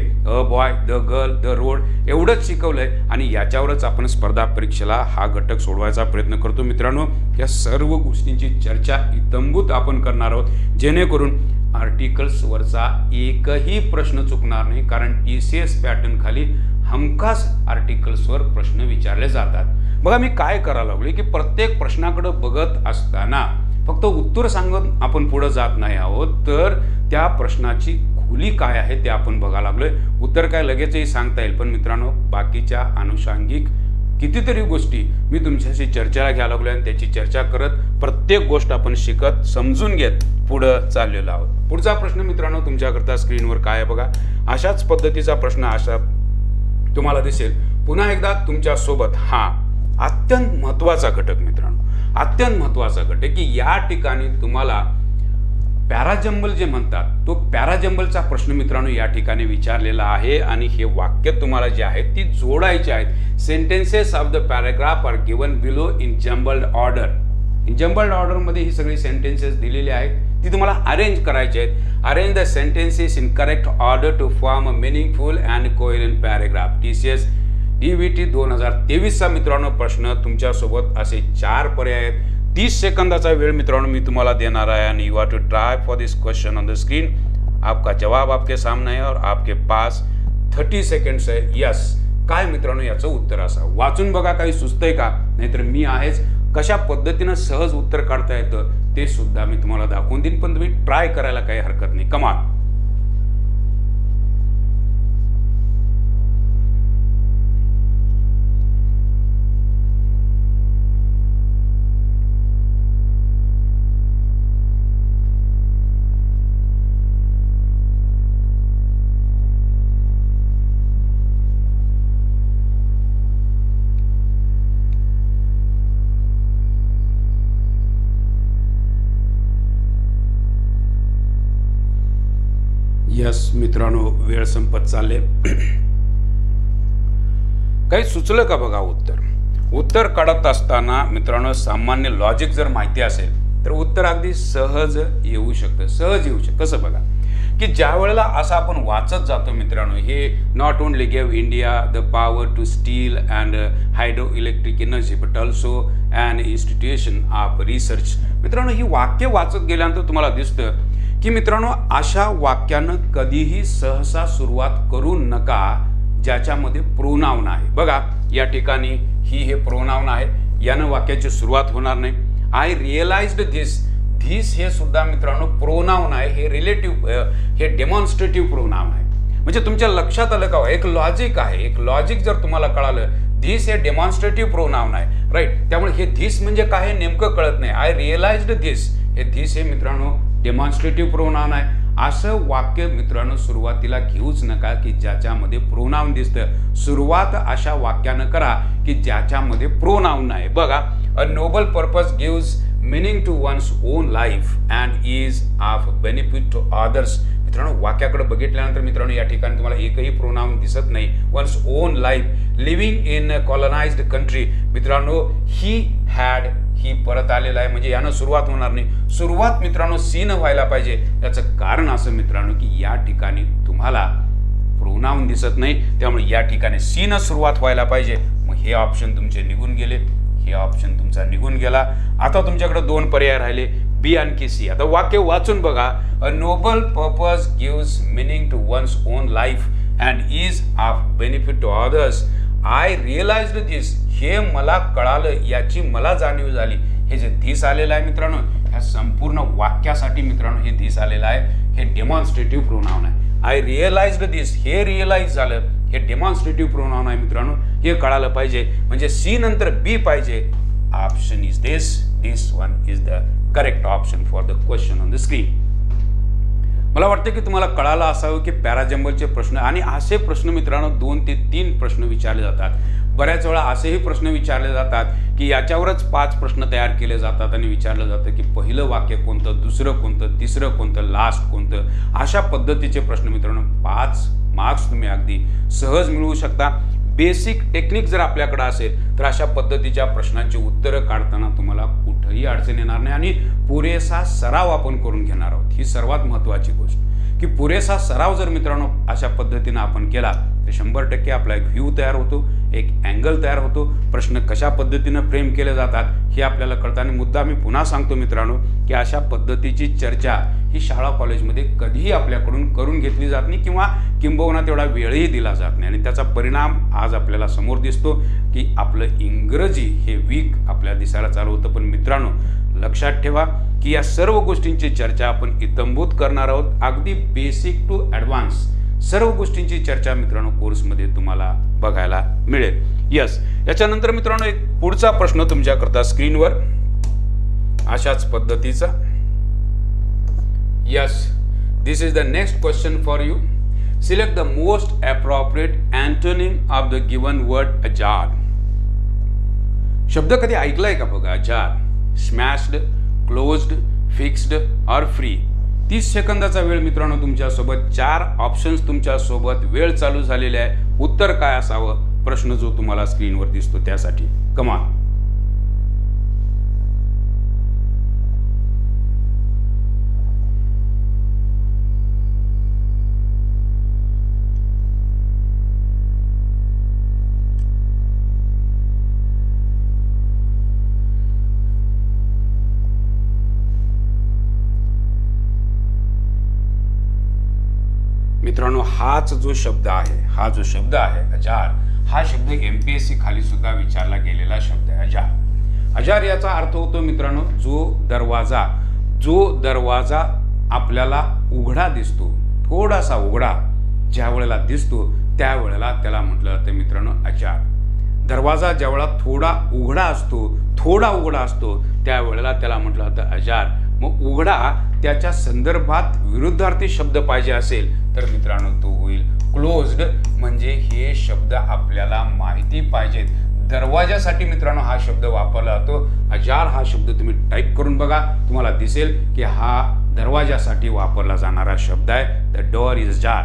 boy, the girl, the road, एवढंच शिकवलंय, आणि याच्यावरच आपण स्पर्धा परीक्षेला हा घटक सोडवायचा प्रयत्न करतो मित्रांनो। या सर्व गोष्टींची चर्चा इत्थंभूत आपण करणार आहोत, जेणेकरून आर्टिकल्सवरचा एकही प्रश्न चुकणार नाही, कारण ECS पॅटर्न खाली हमखास आर्टिकल्सवर प्रश्न विचारले जातात। बघा मी काय करायला लागलोय की प्रत्येक प्रश्नाकडे बघत असताना फक्त उत्तर सांगत आपण पुढे जात नाही आहोत, तर त्या प्रश्नाची खोली काय आहे ते आपण बघायला लागलोय। उत्तर काय लगेचही सांगता येईल, पण मित्रांनो बाकीच्या अनुषंगिक कितीतरी गोष्टी मी तुमच्याशी चर्चेला घ्यायला लागलोय, आणि त्याची चर्चा करत प्रत्येक गोष्ट आपण शिकत समजून घेत पुढे चाललेलो आहोत। पुढचा प्रश्न मित्रांनो तुमच्याकरता स्क्रीनवर काय आहे बघा, अशाच पद्धतीचा प्रश्न अशा तुम्हाला दिसेल। पुन्हा एकदा तुमच्या सोबत हा अत्यंत महत्त्वाचा घटक मित्रांनो, अत्यंत महत्त्वाचा गट आहे की या ठिकाणी तुम्हाला पॅराजंबल जे म्हणतात तो पॅराजंबलचा प्रश्न मित्रांनो या ठिकाणी विचारलेला आहे आणि हे वाक्य तुम्हाला जे आहेत ती जोडायचे आहेत. Sentences of the paragraph are given below in jumbled order. In jumbled ऑर्डरमध्ये ही सगळी सेंटेन्सेस दिलेली आहेत, ती तुम्हाला अरेंज करायची आहेत. Arrange the sentences in correct order to form a meaningful and coherent paragraph. TCS DVT 2023चा मित्रांनो प्रश्न तुमच्यासोबत असे 4 पर्याय आहेत. 30 सेकंदाचा वेळ मित्रांनो मी तुम्हाला देणार आहे आणि you have to try for this question on the screen. आपका जवाब आपके सामने है और आपके पास 30 सेकंड्स है. यस, काय मित्रांनो याचं उत्तर असं वाचून बघा, काही सुचतंय का? नाहीतर मी आहेच. कशा पद्धतीनं सहज उत्तर काढता येतं ते सुद्धा मी तुम्हाला दाखवून देईन, पण तुम्ही ट्राय करायला काही हरकत नाही. कमाल. यस मित्रांनो, वेळ संपत चालले. काही सुचलं का बघा उत्तर काढत असताना मित्रांनो सामान्य लॉजिक जर माहिती असेल तर उत्तर अगदी सहज येऊ शकतं. कसं बघा की ज्या वेळेला असं आपण वाचत जातो मित्रांनो, he not only give India the power to steel and hydro electric energy but also and institution of research. मित्रांनो ही वाक्य वाचत गेल्यानंतर तुम्हाला दिसतं की मित्रांनो अशा वाक्यानं कधीही सहसा सुरुवात करू नका ज्याच्यामध्ये प्रोनाउन आहे. बघा या ठिकाणी हे प्रोनाउन आहे, यानं वाक्याची सुरुवात होणार नाही. आय रिअलाइज्ड धिस हे सुद्धा मित्रांनो प्रोनाउन आहे. हे रिलेटिव्ह हे डेमॉन्स्ट्रेटिव्ह प्रोनाउन आहे. म्हणजे तुमच्या लक्षात आलं का? एक लॉजिक आहे. एक लॉजिक जर तुम्हाला कळालं, धिस हे डेमॉन्स्ट्रेटिव्ह प्रोनाउन आहे, राईट. त्यामुळे हे धिस म्हणजे काय हे नेमकं कळत नाही. आय रिअलाइज्ड धिस, हे धिस हे मित्रांनो डेमॉन्स्ट्रेटिव्ह प्रोनाउन आहे. असं वाक्य मित्रांनो सुरुवातीला घेऊच नका की ज्याच्यामध्ये प्रोनाउन दिसतं. सुरुवात अशा वाक्यानं करा की ज्याच्यामध्ये प्रोनाउन आहे. बघा, a noble purpose gives meaning to one's own life and is of benefit to others. मित्रांनो वाक्याकडे बघितल्यानंतर मित्रांनो या ठिकाणी तुम्हाला एकही प्रोनाउन दिसत नाही. Once own life, living in a colonized country. मित्रांनो ही हॅड, ही परत आलेला आहे म्हणजे यानं सुरुवात होणार नाही. सुरुवात मित्रांनो सीन व्हायला पाहिजे. याचं कारण असं मित्रांनो की या ठिकाणी तुम्हाला प्रोनाउन दिसत नाही, त्यामुळे या ठिकाणी सीन सुरुवात व्हायला पाहिजे. मग हे ऑप्शन तुमचे निघून गेले, हे ऑप्शन तुमचा निघून गेला. आता तुमच्याकडे 2 पर्याय राहिले, बी आणखी सी. आता वाक्य वाचून बघा. A noble purpose gives meaning to one's own life and is of benefit to others. I realised this, हे मला कळालं, याची मला जाणीव झाली. हे जे धिस आलेलं आहे मित्रांनो, ह्या संपूर्ण वाक्यासाठी मित्रांनो हे धिस आलेलं आहे. हे डेमॉन्स्ट्रेटिव्ह प्रोनाउन आहे. आय रिअलाइज्ड धिस, हे रिअलाइज झालं, हे डेमॉन्स्ट्रेटिव्ह प्रोनाउन आहे मित्रांनो. हे कळालं पाहिजे म्हणजे सी नंतर बी पाहिजे. Option is this one is the correct option for the question on the screen. मला वाटतं की तुम्हाला कळालं असावं की पॅराजंबलचे प्रश्न आणि असे प्रश्न मित्रांनो 2 ते 3 प्रश्न विचारले जातात. बऱ्याच वेळा असेही प्रश्न विचारले जातात की याच्यावरच 5 प्रश्न तयार केले जातात आणि विचारलं जातं की पहिलं वाक्य कोणतं, दुसरं कोणतं, तिसरं कोणतं, लास्ट कोणतं. अशा पद्धतीचे प्रश्न मित्रांनो 5 मार्क्स तुम्ही अगदी सहज मिळवू शकता. बेसिक टेक्निक जर आपल्याकडे असेल तर अशा पद्धतीच्या प्रश्नांची उत्तरं काढताना तुम्हाला कुठेही अडचण येणार नाही आणि पुरेसा सराव आपण करून घेणार आहोत. ही सर्वात महत्त्वाची गोष्ट की पुरेसा सराव जर मित्रांनो अशा पद्धतीनं आपण केला तर 100% आपला एक व्ह्यू तयार होतो, एक अँगल तयार होतो. प्रश्न कशा पद्धतीनं फ्रेम केले जातात हे आपल्याला कळतं. आणि मुद्दा मी पुन्हा सांगतो मित्रांनो की अशा पद्धतीची चर्चा ही शाळा कॉलेजमध्ये कधीही आपल्याकडून करून घेतली जात नाही किंवा किंबहुना तेवढा वेळही दिला जात नाही. आणि त्याचा परिणाम आज आपल्याला समोर दिसतो की आपलं इंग्रजी हे वीक आपल्याला दिसायला चालू होतं. पण मित्रांनो लक्षात ठेवा की या सर्व गोष्टींची चर्चा आपण इत्थंभूत करणार आहोत. अगदी बेसिक टू ॲडव्हान्स सर्व गोष्टींची चर्चा मित्रांनो कोर्समध्ये तुम्हाला बघायला मिळेल. यस, याच्यानंतर मित्रांनो एक पुढचा प्रश्न तुमच्याकरता स्क्रीनवर अशाच पद्धतीचा. Yes, this is the next question for you. Select the most appropriate antonym of the given word ajar. शब्द कधी ऐकलाय का बघा? अजार. स्मॅश्ड, क्लोज्ड, फिक्स्ड और फ्री. 30 सेकंदाचा वेळ मित्रांनो तुमच्यासोबत. 4 ऑप्शन्स तुमच्यासोबत. वेळ चालू झालेली आहे. उत्तर काय असावं प्रश्न जो तुम्हाला स्क्रीनवर दिसतो त्यासाठी. कमान. मित्रांनो हा जो शब्द आहे अजार, हा शब्द MPSC खाली सुद्धा विचारला गेलेला शब्द आहे. अजार. अजार याचा अर्थ होतो मित्रांनो जो दरवाजा आपल्याला उघडा दिसतो, थोडासा उघडा ज्या वेळेला दिसतो त्यावेळेला त्याला म्हटलं जातं मित्रांनो अजार. दरवाजा ज्यावेळेला थोडा उघडा असतो त्यावेळेला त्याला म्हटलं जातं अजार. मग उघडा त्याच्या संदर्भात विरुद्धार्थी शब्द पाहिजे असेल तर मित्रांनो तो होईल क्लोज्ड. म्हणजे हे शब्द आपल्याला माहिती पाहिजेत. दरवाजासाठी मित्रांनो हा शब्द वापरला जातो. अजार हा शब्द तुम्ही टाईप करून बघा, तुम्हाला दिसेल की हा दरवाजासाठी वापरला जाणारा शब्द आहे. The door is ajar,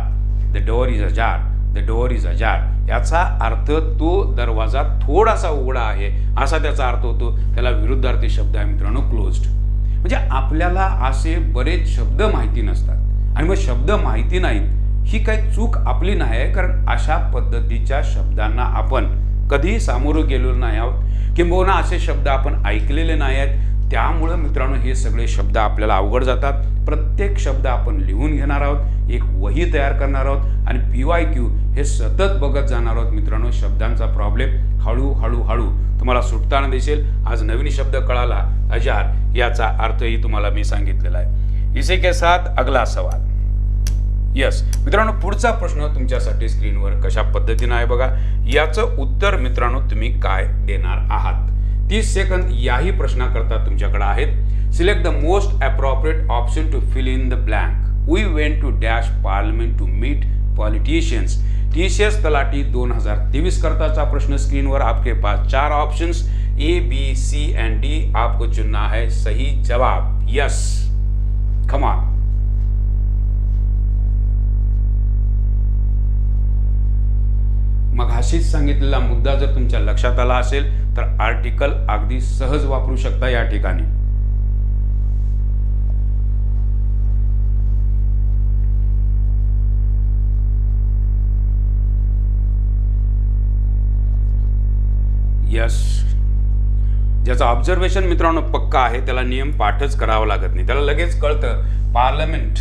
the door is ajar, the door is ajar. याचा अर्थ तो दरवाजा थोडासा उघडा आहे असा त्याचा अर्थ होतो. त्याला विरुद्धार्थी शब्द आहे मित्रांनो क्लोज्ड. म्हणजे आपल्याला असे बरेच शब्द माहिती नसतात आणि मग शब्द माहिती नाहीत ही काही चूक आपली नाही आहे, कारण अशा पद्धतीच्या शब्दांना आपण कधी सामोरं गेलेलो नाही आहोत, किंबहुना असे शब्द आपण ऐकलेले नाही आहेत. त्यामुळं मित्रांनो हे सगळे शब्द आपल्याला अवघड जातात. प्रत्येक शब्द आपण लिहून घेणार आहोत, एक वही तयार करणार आहोत आणि PYQ हे सतत बघत जाणार आहोत. मित्रांनो शब्दांचा प्रॉब्लेम हळूहळू तुम्हाला सुटताना दिसेल. आज नवीन शब्द कळाला अजार, याचा अर्थही तुम्हाला मी सांगितलेला आहे. इसी के साथ अगला सवाल. यस मित्रांनो पुढचा प्रश्न तुमच्यासाठी स्क्रीनवर कशा पद्धतीने आहे बघा. याचं उत्तर मित्रांनो तुम्ही काय देणार आहात. 30 सेकंद याही प्रश्नाकरता तुमच्याकडे आहेत. Select the most appropriate option to fill in the blank. We went to dash parliament to meet politicians. TCS Talathi 2023 करताचा प्रश्न स्क्रीनवर. आपके पास 4 options A, B, C and D. आपको चुनना है सही जवाब. Yes come on. मघाशीच सांगितलेला मुद्दा जर तुमच्या लक्षात आला असेल तर आर्टिकल अगदी सहज वापरू शकता या ठिकाणी. यस ज्याचा ऑब्झर्वेशन मित्रांनो पक्का आहे त्याला नियम पाठच करावा लागत नाही, त्याला लगेच कळतं. पार्लमेंट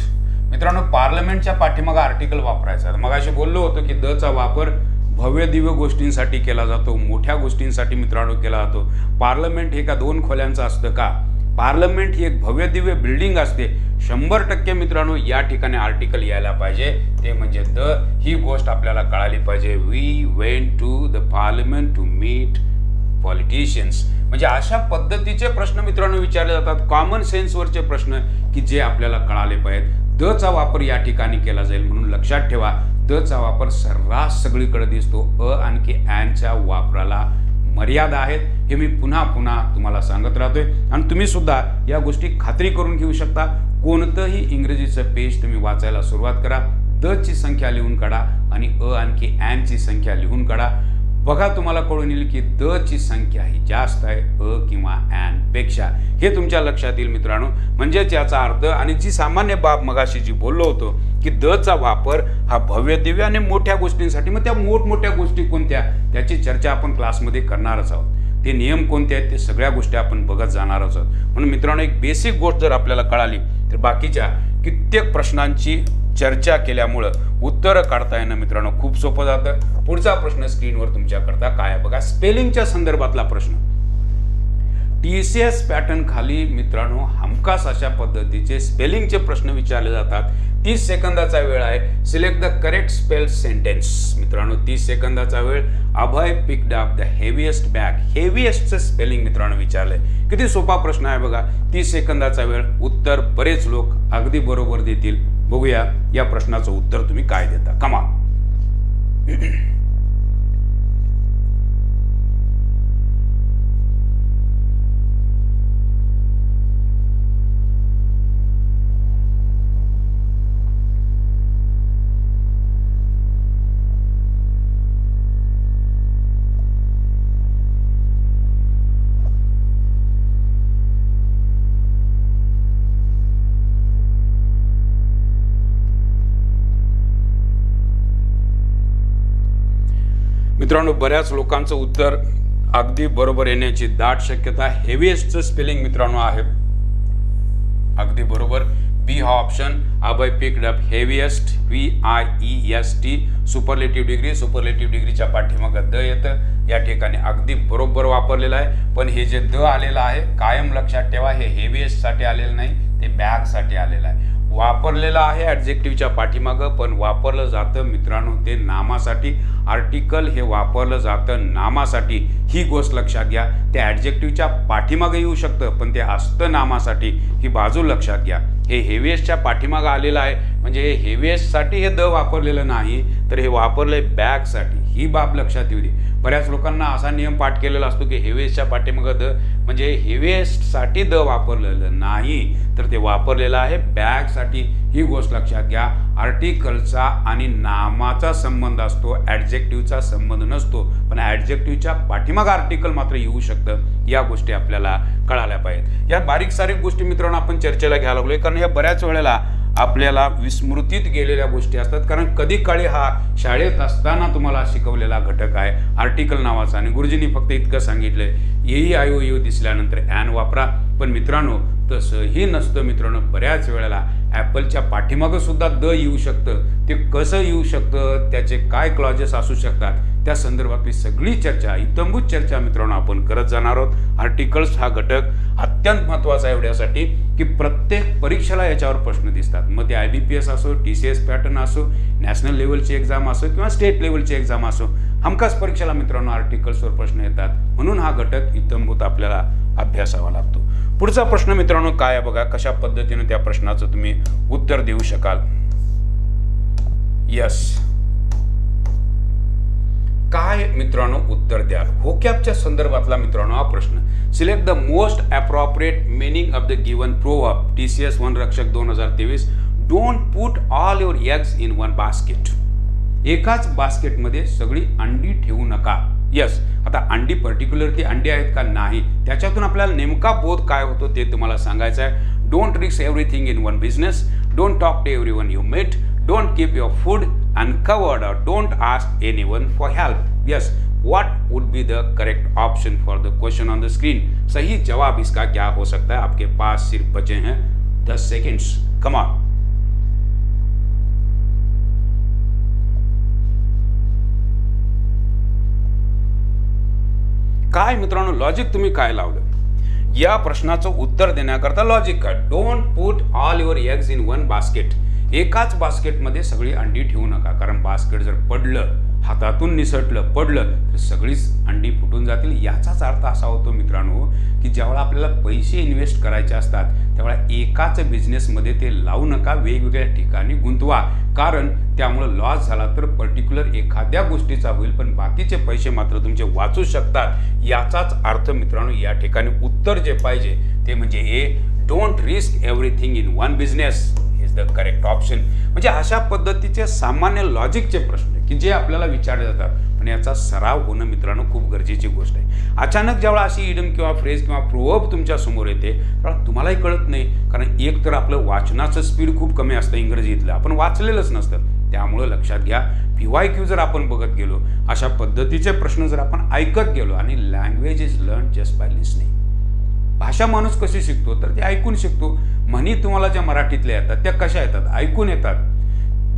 मित्रांनो पार्लमेंटच्या पाठीमागे आर्टिकल वापरायचा. मग अशी बोललो होतो की द चा वापर भव्य दिव्य गोष्टींसाठी केला जातो, मोठ्या गोष्टींसाठी मित्रांनो केला जातो. पार्लमेंट हे का 2 खोल्यांचं असतं का? पार्लमेंट ही एक भव्य दिव्य बिल्डिंग असते. 100% मित्रांनो या ठिकाणी आर्टिकल यायला पाहिजे, ते म्हणजे द. ही गोष्ट आपल्याला कळाली पाहिजे. We went to the parliament to meet politicians. म्हणजे अशा पद्धतीचे प्रश्न मित्रांनो विचारले जातात, कॉमन सेन्सवरचे प्रश्न की जे आपल्याला कळाले पाहिजेत. द चा वापर या ठिकाणी केला जाईल म्हणून लक्षात ठेवा. द चा वापर सर्रास सगळीकडे दिसतो. आणखी च्या वापराला मर्यादा आहेत. हे मी पुन्हा तुम्हाला सांगत राहतोय आणि तुम्ही सुद्धा या गोष्टी खात्री करून घेऊ शकता. कोणतंही इंग्रजीचं पेज तुम्ही वाचायला सुरुवात करा, द ची संख्या लिहून काढा आणि आणखी ची संख्या लिहून काढा. बघा तुम्हाला कळून येईल की द ची संख्या ही जास्त आहे किंवा पेक्षा. हे तुमच्या लक्षात येईल मित्रांनो. म्हणजेच याचा अर्थ आणि जी सामान्य बाब मगाशी जी बोललो होतो की द चा वापर हा भव्य दिव्य आणि मोठ्या गोष्टींसाठी. मग त्या मोठमोठ्या गोष्टी कोणत्या त्याची चर्चा आपण क्लासमध्ये करणारच आहोत. ते नियम कोणते आहेत ते सगळ्या गोष्टी आपण बघत जाणारच आहोत. म्हणून मित्रांनो एक बेसिक गोष्ट जर आपल्याला कळाली तर बाकीच्या कित्येक प्रश्नांची चर्चा केल्यामुळं उत्तर काढता येणं मित्रांनो खूप सोपं जातं. पुढचा प्रश्न स्क्रीनवर तुमच्याकरता काय आहे बघा. स्पेलिंगच्या संदर्भातला प्रश्न. TCS पॅटर्न खाली मित्रांनो हमखास अशा पद्धतीचे स्पेलिंगचे प्रश्न विचारले जातात. 30 सेकंदाचा वेळ आहे. Select the correct spell sentence. मित्रांनो 30 सेकंदाचा वेळ. Abhay picked up the heaviest bag. हेवीएस्टचं स्पेलिंग मित्रांनो विचारलंय. किती सोपा प्रश्न आहे बघा. 30 सेकंदाचा वेळ. उत्तर बरेच लोक अगदी बरोबर देतील. बघूया या प्रश्नाचं उत्तर तुम्ही काय देता. कमा. मित्रांनो, बऱ्याच लोकांचं उत्तर अगदी बरोबर येण्याची दाट शक्यता. हेवीएस्टचं स्पेलिंग मित्रांनो आहे अगदी बरोबर. बी हा option. Abhay picked up heaviest, VIEST. Superlative degree, superlative डिग्रीच्या पाठीमागं द येतं. या ठिकाणी अगदी बरोबर वापरलेलं आहे. पण हे जे द आलेलं आहे कायम लक्षात ठेवा, हे हेवीएस्टसाठी आलेलं नाही, ते बॅगसाठी आलेलं आहे. वापरलेलं आहे ॲडजेक्टिव्हच्या पाठीमागं, पण वापरलं जातं मित्रांनो ते नामासाठी. आर्टिकल हे वापरलं जातं नामासाठी, ही गोष्ट लक्षात घ्या. ते ॲडजेक्टिव्हच्या पाठीमागं येऊ शकतं, पण ते असतं नामासाठी, ही बाजू लक्षात घ्या. हे हेवीएस्टच्या पाठीमागं आलेलं आहे म्हणजे हे हेवीएस्टसाठी हे द वापरलेलं नाही, तर हे वापरलं बॅगसाठी, ही बाब लक्षात येऊ दे. बऱ्याच लोकांना असा नियम पाठ केलेला असतो की हेवीएस्टच्या पाठीमागं द म्हणजे हेवीएस्टसाठी द वापरलेलं नाही, तर ते वापरलेलं आहे बॅगसाठी, ही गोष्ट लक्षात घ्या. आर्टिकलचा आणि नामाचा संबंध असतो, ॲडजेक्टिव्हचा संबंध नसतो. पण ॲडजेक्टिव्हच्या पाठीमागं आर्टिकल मात्र येऊ शकतं. या गोष्टी आपल्याला कळाल्या पाहिजेत. या बारीक सारीक गोष्टी मित्रांनो आपण चर्चेला घ्यायला लागलोय, कारण या बऱ्याच वेळेला आपल्याला विस्मृतीत गेलेल्या गोष्टी असतात. कारण कधी काळी हा शाळेत असताना तुम्हाला शिकवलेला घटक आहे आर्टिकल नावाचा, आणि गुरुजींनी फक्त इतकं सांगितलंय येई आयो येऊ दिसल्यानंतर ॲन वापरा. पण मित्रांनो तसंही नसतं मित्रांनो. बऱ्याच वेळेला ॲपलच्या पाठीमागं सुद्धा द येऊ शकतं. ते कसं येऊ शकतं, त्याचे काय क्लॉजेस असू शकतात, त्या संदर्भातली सगळी चर्चा, इत्थंभूत चर्चा मित्रांनो आपण करत जाणार आहोत. आर्टिकल्स हा घटक अत्यंत महत्त्वाचा आहे एवढ्यासाठी की प्रत्येक परीक्षेला याच्यावर प्रश्न दिसतात. मग ते IBPS असो, TCS पॅटर्न असो, नॅशनल लेवलची एक्झाम असो किंवा स्टेट लेवलची एक्झाम असो, हमखास परीक्षेला मित्रांनो आर्टिकल्सवर प्रश्न येतात. म्हणून हा घटक इत्थंभूत आपल्याला अभ्यासावा लागतो. पुढचा प्रश्न मित्रांनो काय आहे बघा, कशा पद्धतीने त्या प्रश्नाचं तुम्ही उत्तर देऊ शकाल. यस, काय मित्रांनो उत्तर द्याल. व्होकॅबच्या संदर्भातला मित्रांनो हा प्रश्न. Select the most appropriate meaning of the given proverb. TCS वनरक्षक 2023. Don't put all your eggs in one basket. एकाच बास्केटमध्ये सगळी अंडी ठेवू नका. यस, आता अंडी पर्टिक्युलर ती अंडी आहेत का नाही, त्याच्यातून आपल्याला नेमका बोध काय होतो ते तुम्हाला सांगायचं आहे. Don't risk everything in one business. Don't talk to everyone you meet. Don't keep your food uncovered or don't ask anyone for help. Yes, what would be the correct option for the question on the screen? सही जवाब इसका क्या हो सकता है? आपके pass सिर्फ बचे हैं 10 सेकेंड्स. Come on. काय मित्रांनो लॉजिक तुम्ही काय लावलं या प्रश्नाचं उत्तर देण्याकरता? लॉजिक काय? Don't put all your eggs in one basket. एकाच बास्केटमध्ये सगळी अंडी ठेवू नका, कारण बास्केट जर पडलं, हातातून निसटलं, पडलं तर सगळीच अंडी फुटून जातील. याचाच अर्थ असा होतो मित्रांनो की ज्यावेळेला आपल्याला पैसे इन्व्हेस्ट करायचे असतात त्यावेळेला एकाच बिझनेसमध्ये ते लावू नका, वेगवेगळ्या ठिकाणी गुंतवा. कारण त्यामुळे लॉस झाला तर पर्टिक्युलर एखाद्या गोष्टीचा होईल, पण बाकीचे पैसे मात्र तुमचे वाचू शकतात. याचाच अर्थ मित्रांनो या ठिकाणी उत्तर जे पाहिजे ते म्हणजे A, don't risk everything in one business is the correct option. म्हणजे अशा पद्धतीचे सामान्य लॉजिकचे प्रश्न की जे आपल्याला विचारले जातात, पण याचा सराव होणं मित्रांनो खूप गरजेची गोष्ट आहे. अचानक जेव्हा अशी इडम किंवा फ्रेज किंवा प्रोवर्ब तुमच्या समोर येते तेव्हा तुम्हालाही कळत नाही, कारण एक तर आपलं वाचनाचं स्पीड खूप कमी असतं, इंग्रजीतलं आपण वाचलेलंच नसतं. त्यामुळं लक्षात घ्या, PYQ जर आपण बघत गेलो, अशा पद्धतीचे प्रश्न जर आपण ऐकत गेलो, आणि language is learn just by listening. भाषा माणूस कशी शिकतो तर ते ऐकून शिकतो. म्हणी तुम्हाला ज्या मराठीतल्या येतात त्या कशा येतात? ऐकून येतात.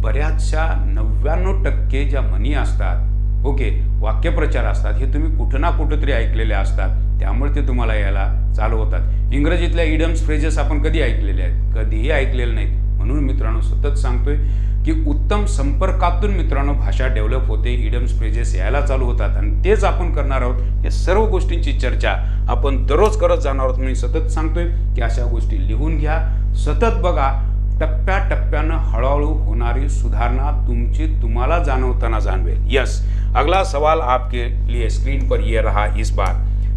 बऱ्याचशा 99% ज्या म्हणी असतात, ओके, वाक्यप्रचार असतात, हे तुम्ही कुठं ना कुठंतरी ऐकलेले असतात, त्यामुळे ते तुम्हाला यायला चालू होतात. इंग्रजीतल्या इडम्स फ्रेजेस आपण कधी ऐकलेले आहेत? कधीही ऐकलेले नाहीत. म्हणून मित्रांनो सतत सांगतोय की उत्तम संपर्कातून मित्रांनो भाषा डेव्हलप होते, इडम्स फ्रेजेस यायला चालू होतात, आणि तेच आपण करणार आहोत. या सर्व गोष्टींची चर्चा आपण दररोज करत जाणार आहोत. मी सतत सांगतोय की अशा गोष्टी लिहून घ्या, सतत बघा. टप्प्याटप्प्यानं हळूहळू होणारी सुधारणा तुमची तुम्हाला जाणवताना जाणवेल. यस, अगला सवाल आपके लिए स्क्रीन पर ये रहा. इस बार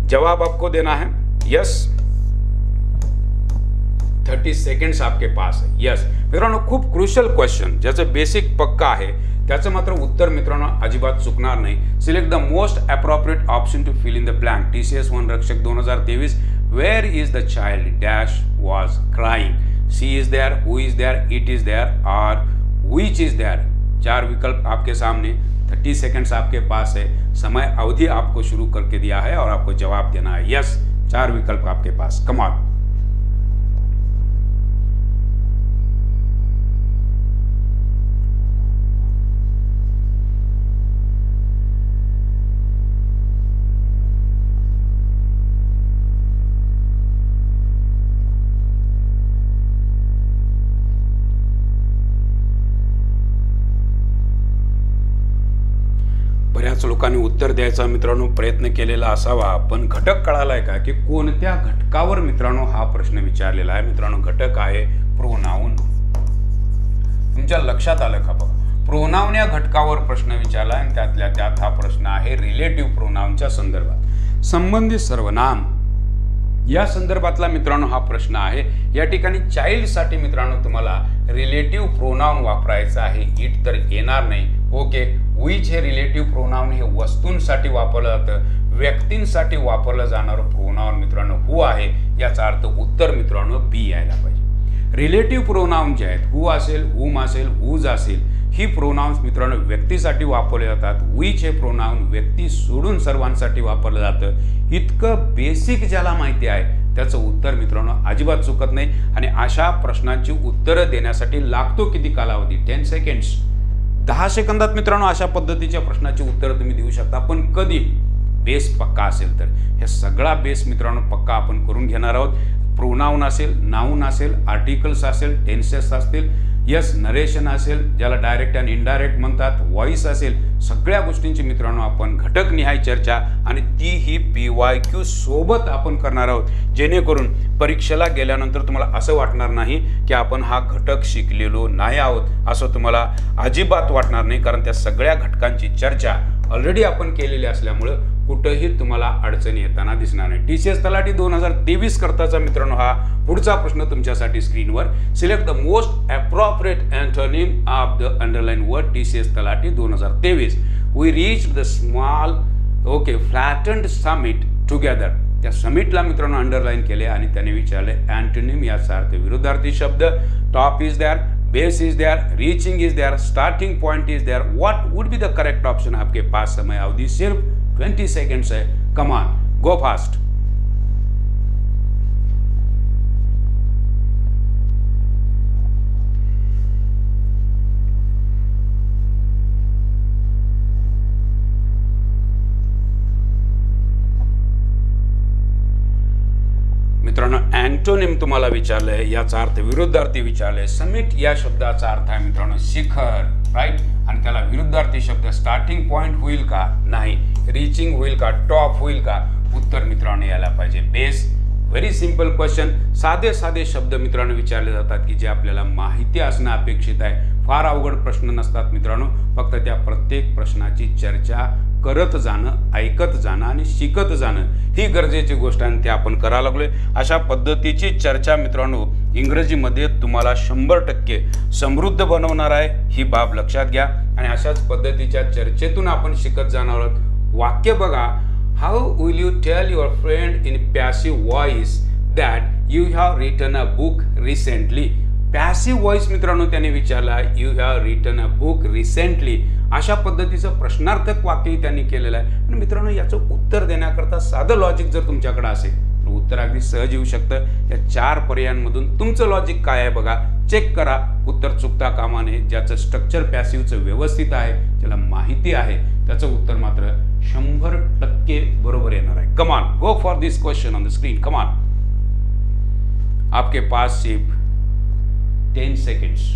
जवाब आपको देना है. यस, 30 सेकंड्स आपके पास है. यस मित्रांनो, खूप क्रुशियल क्वेश्चन ज्याचं बेसिक पक्का आहे, त्याचं मात्र उत्तर मित्रांनो अजिबात चुकणार नाही. Select the most appropriate option to fill in the blank. TCS वनरक्षक 2023. Where is the child dash was crying. She is there, who is there, it is there और व्हिच इज देयर. 4 विकल्प आपके सामने. 30 सेकंड्स आपके pass है, समय अवधि आपको शुरू करके दिया है और आपको जवाब देना है। यस, 4 विकल्प आपके पास। Come on. बऱ्याच लोकांनी उत्तर द्यायचा मित्रांनो प्रयत्न केलेला असावा, पण घटक कळालाय का की कोणत्या घटकावर मित्रांनो हा प्रश्न विचारलेला आहे? मित्रांनो घटक आहे प्रोनाउन। तुमच्या लक्षात आलं का? बघा, प्रोनाउन या घटकावर प्रश्न विचारला आणि त्यातल्या त्यात हा प्रश्न आहे रिलेटिव्ह प्रोनाउनच्या संदर्भात। संबंधित सर्वनाम या संदर्भातला मित्रांनो हा प्रश्न आहे। या ठिकाणी चाइल्ड साठी मित्रांनो तुम्हाला रिलेटिव्ह प्रोनाउन वापरायचा आहे, इट तर येणार नाही। ओके, विच हे रिलेटिव्ह प्रोनाउन हे वस्तूंसाठी वापरलं जातं, व्यक्तींसाठी वापरलं जाणारं प्रोनाउन मित्रांनो हु आहे। याचा अर्थ उत्तर मित्रांनो बी यायला पाहिजे। रिलेटिव्ह प्रोनाउन जे आहेत, हु असेल, हुम असेल, हुज असेल, ही प्रोनाउन्स मित्रांनो व्यक्तीसाठी वापरले जातात। विच हे प्रोनाउन व्यक्ती सोडून सर्वांसाठी वापरलं जातं। इतकं बेसिक ज्याला माहिती आहे त्याचं उत्तर मित्रांनो अजिबात चुकत नाही। आणि अशा प्रश्नांची उत्तरं देण्यासाठी लागतो किती कालावधी? 10 सेकंड्स। 10 सेकंदात मित्रांनो अशा पद्धतीच्या प्रश्नाची उत्तरं तुम्ही देऊ शकता, पण कधी? बेस पक्का असेल तर। हे सगळा बेस मित्रांनो पक्का आपण करून घेणार आहोत। प्रोनाउन असेल, नाउन असेल, आर्टिकल्स असेल, टेन्सेस असतील, यस नरेशन असेल, ज्याला डायरेक्ट आणि इनडायरेक्ट म्हणतात, व्हॉइस असेल, सगळ्या गोष्टींची मित्रांनो आपण घटक निहाय चर्चा आणि ती ही PYQ सोबत आपण करणार आहोत, जेणेकरून परीक्षेला गेल्यानंतर तुम्हाला असं वाटणार नाही की आपण हा घटक शिकलेलो नाही आहोत, असं तुम्हाला अजिबात वाटणार नाही। कारण त्या सगळ्या घटकांची चर्चा ऑलरेडी आपण केलेली असल्यामुळे कुठेही तुम्हाला अडचणी येताना दिसणार नाही। TCS तलाठी 2023 करताचा मित्रांनो हा पुढचा प्रश्न तुमच्यासाठी स्क्रीनवर। Select the most appropriate antonym of the underline word TCS तलाठी 2023। We reached the small flattened summit together. त्या समिटला मित्रांनो अंडरलाइन केले आणि त्याने विचारले एंटोनिम याचा अर्थ विरुद्धार्थी शब्द। Top is there, base is there, reaching is there, starting point is there. What would be the correct option? आपके पास समय अवधि सिर्फ 20 सेकंड्स है। Come on, go fast. मित्रांनो अँटोनिम तुम्हाला विचारलंय, याचा अर्थ विरुद्धार्थी विचारलंय। समिट या शब्दाचा अर्थ आहे मित्रांनो शिखर, राईट, आणि त्याला विरुद्धार्थी शब्द स्टार्टिंग पॉइंट होईल का? नाही। रीचिंग होईल का? टॉप होईल का? उत्तर मित्रांनो यायला पाहिजे बेस। व्हेरी सिंपल क्वेश्चन, साधे साधे शब्द मित्रांनो विचारले जातात की जे आपल्याला माहिती असणं अपेक्षित आहे। फार अवघड प्रश्न नसतात मित्रांनो, फक्त त्या प्रत्येक प्रश्नाची चर्चा करत जाणं, ऐकत जाणं आणि शिकत जाणं ही गरजेची गोष्ट आहे, ते आपण करायला लागलोय। अशा पद्धतीची चर्चा मित्रांनो इंग्रजीमध्ये तुम्हाला 100% समृद्ध बनवणार आहे, ही बाब लक्षात घ्या। आणि अशाच पद्धतीच्या चर्चेतून आपण शिकत जाणार आहोत। वाक्य बघा, how will you tell your friend in passive voice that you have written a book recently? Passive voice मित्रांनो त्याने विचारला, you have written a book recently. अशा पद्धतीचं प्रश्नार्थक वाक्य त्यांनी केलेलं आहे। पण मित्रांनो याचं उत्तर देण्याकरता साधं लॉजिक जर तुमच्याकडे असेल तर उत्तर अगदी सहज येऊ शकतं। या 4 पर्यायांमधून तुमचं लॉजिक काय आहे बघा, चेक करा, उत्तर चुकता कामा नये। ज्याचं स्ट्रक्चर पॅसिव्हचं व्यवस्थित आहे, ज्याला माहिती आहे, त्याचं उत्तर मात्र 100% बरोबर येणार आहे। कम on, go for this question on the screen. Come on, आपके पास सिर्फ 10 सेकंड्स।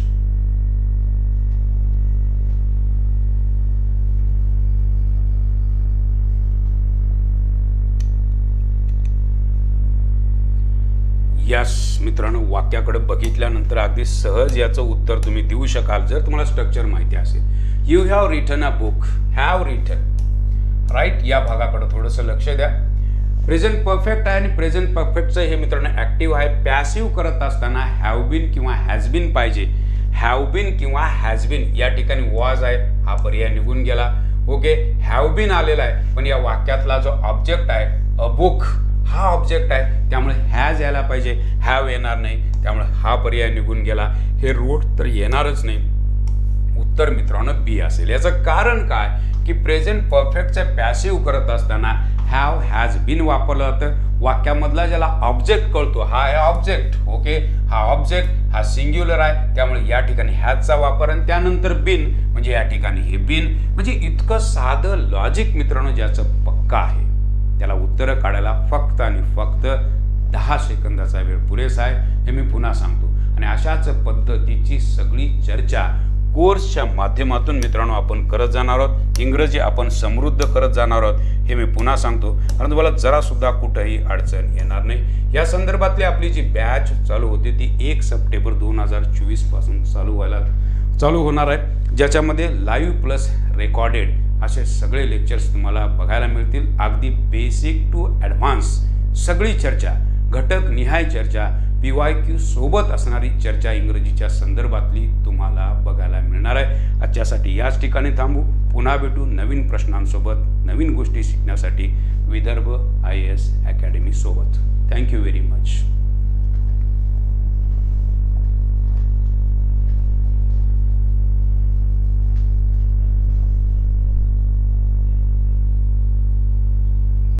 यस मित्रांनो, वाक्याकडे बघितल्यानंतर अगदी सहज याचं उत्तर तुम्ही देऊ शकाल जर तुम्हाला स्ट्रक्चर माहिती असेल। You have written a book, have written, right, या भागाकडे थोडंसं लक्ष द्या। प्रेझेंट परफेक्ट आहे आणि प्रेझेंट परफेक्टचं हे मित्रांनो ॲक्टिव्ह आहे। पॅसिव्ह करत असताना हॅव बीन किंवा हॅज बीन पाहिजे। हॅव बीन किंवा हॅज बीन, या ठिकाणी वॉज आहे, हा पर्याय निघून गेला। ओके, हॅव बीन आलेला आहे, पण या वाक्यातला जो ऑब्जेक्ट आहे अ बुक हा ऑब्जेक्ट आहे, त्यामुळे हॅज यायला पाहिजे, हॅव येणार नाही, त्यामुळे हा पर्याय निघून गेला। हे रूट तर येणारच नाही। उत्तर मित्रांनो बी असेल. याचं कारण काय की प्रेझेंट परफेक्टचा पॅसिव्ह करत असताना हॅव हॅज बीन वापरलं जातं. वाक्यामधला ज्याला ऑब्जेक्ट कळतो हा आहे ऑब्जेक्ट. ओके, हा ऑब्जेक्ट हा सिंग्युलर आहे, त्यामुळे या ठिकाणी हॅजचा वापर आणि त्यानंतर बीन म्हणजे या ठिकाणी हे बीन. म्हणजे इतकं साधं लॉजिक मित्रांनो ज्याचं पक्का आहे त्याला उत्तरं काढायला फक्त आणि फक्त 10 सेकंदाचा वेळ पुरेसा आहे. हे मी पुन्हा सांगतो. आणि अशाच पद्धतीची सगळी चर्चा कोर्सच्या माध्यमातून मित्रांनो आपण करत जाणार आहोत. इंग्रजी आपण समृद्ध करत जाणार आहोत हे मी पुन्हा सांगतो, कारण तुम्हाला जरासुद्धा कुठंही अडचण येणार नाही. या संदर्भातली आपली जी बॅच चालू होते ती 1 सप्टेंबर 2024 पासून चालू होणार आहे, ज्याच्यामध्ये लाईव्ह प्लस रेकॉर्डेड असे सगळे लेक्चर्स तुम्हाला बघायला मिळतील. अगदी बेसिक टू ॲडव्हान्स सगळी चर्चा, घटक निहाय चर्चा, PYQ सोबत असणारी चर्चा इंग्रजीच्या संदर्भातली तुम्हाला बघायला मिळणार आहे. आजच्यासाठी याच ठिकाणी थांबू. पुन्हा भेटू नवीन प्रश्नांसोबत, नवीन गोष्टी शिकण्यासाठी विदर्भ IAS अकॅडमी सोबत. Thank you very much.